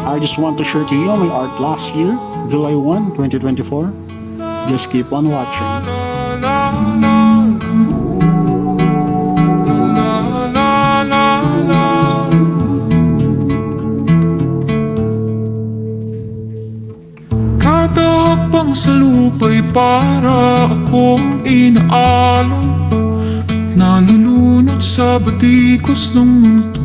I just want to share to you my art last year, July 1, 2024. Just keep on watching. Kada hakbang sa lupa'y para akong inaalon at nalulunod sa batikos ng mundo,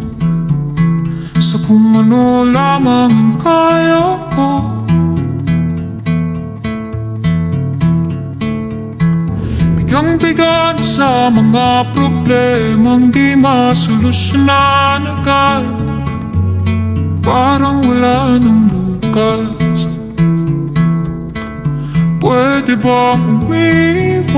sa kung ano lamang ang kaya ko. Bigang-bigan sa mga problemang di masolusyonan agad, parang wala nang bukas. Pwede bang umiwas?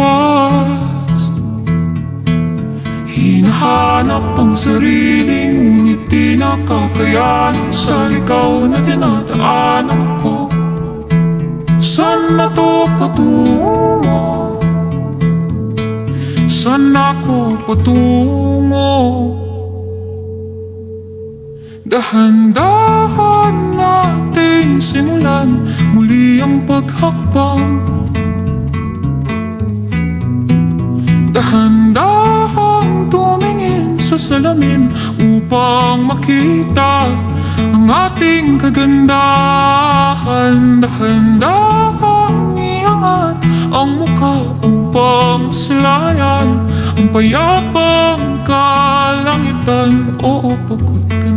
Hinahanap ang sarili, ngunit di nakakayanan sa ikaw na dinadaanan ko. Saan na to patungo? Saan ako patungo? Dahan-dahan nating simulan muli ang paghakbang. Dahan-dahan tumingin sa salamin upang makita ang ating kagandahan. Dahan-dahan iangat ang mukha upang silayan ang payapang kalangitan. Oo, pagod ka